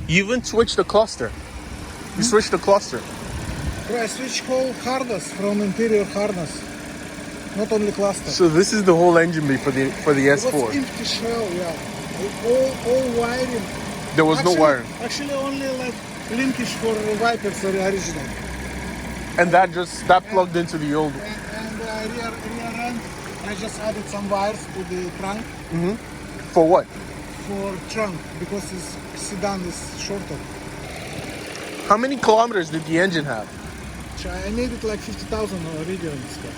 You even switched the cluster. You switched the cluster. Bro, I switched whole harness from interior harness, not only cluster. So this is the whole engine bay for the It S4. was empty shell, yeah. All wiring. There was no wiring. Actually, only like linkage for wipers are original. And that plugged into the old. And rear end, I just added some wires to the trunk. For what? For trunk, because this sedan is shorter. How many kilometers did the engine have? I made it like 50,000 already on this car.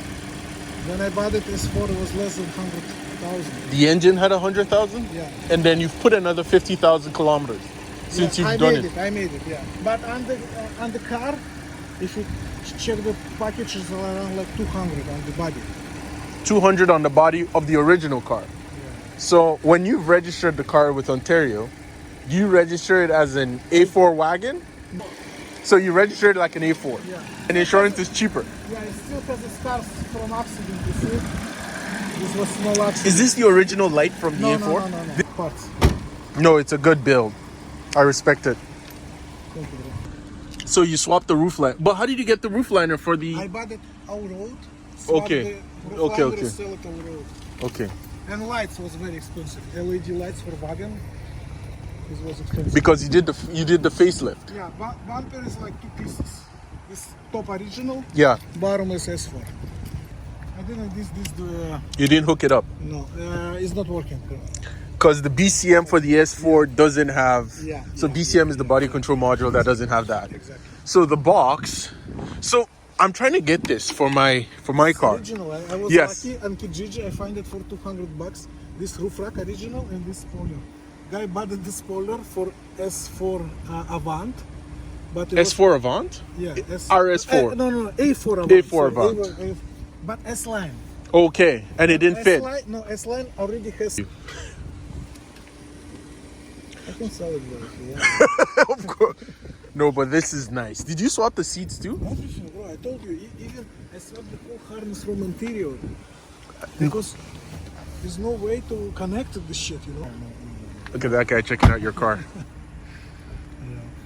When I bought it, S4 it was less than 100,000. The engine had 100,000? Yeah. And then you've put another 50,000 kilometers since you've done it. I made it, yeah. But on the car, if you check the package, it's around like 200 on the body. 200 on the body of the original car. Yeah. So when you've registered the car with Ontario, do you register it as an A4 wagon? No. So you registered like an A4. Yeah. And insurance is cheaper. Yeah, it still has the scars from accident, you see? This was small accident. Is this the original light from the A4? No. Parts. No, it's a good build. I respect it. Thank you, bro. So you swapped the roof liner. But how did you get the roof liner for the... I bought it out road. Okay. The roof liner Okay. is still at out road. Okay. And lights was very expensive. LED lights for wagon. This was expensive. Because you did the facelift. Yeah, bumper is like two pieces. This top original. Yeah. Bottom is S4. I didn't You didn't hook it up. no, it's not working. Because the BCM for the S4 doesn't have... Yeah. So BCM is the body control module that doesn't have that. Exactly. So the box... So I'm trying to get this for my car. Original. I was lucky on Kijiji. I find it for $200. This roof rack original and this spoiler. Guy bought the spoiler for S4 Avant. But S4 Avant? Yeah. RS4. No. A4 Avant. A4 Avant. A4, but S-Line. Okay. And it didn't fit. No, S-Line already has... I can sell it though if you want. Of course. No, but this is nice. Did you swap the seats too? Everything, bro. I told you. Even I swapped the whole harness from interior. Because there's no way to connect this shit, you know? Look at that guy checking out your car.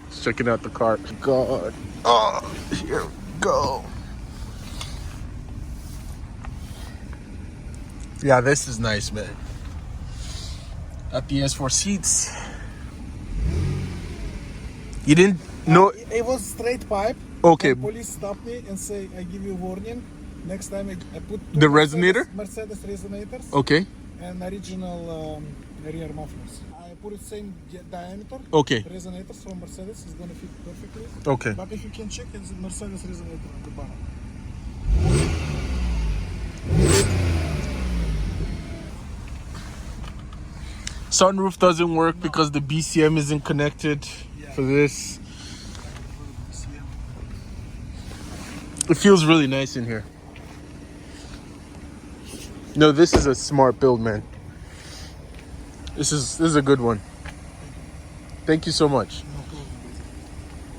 He's checking out the car. God. Oh, here we go. Yeah, this is nice, man. At the S4 seats. You didn't know... It was straight pipe. Okay. Police stopped me and say, I give you warning. Next time I put The resonator? Mercedes resonators. Okay. And original rear mufflers. I put it same diameter. Okay. Resonators from Mercedes is gonna fit perfectly. Okay. But if you can check, it's a Mercedes resonator at the bottom. Sunroof doesn't work because the BCM isn't connected for this. It feels really nice in here. No, this is a smart build, man. This is a good one. Thank you so much.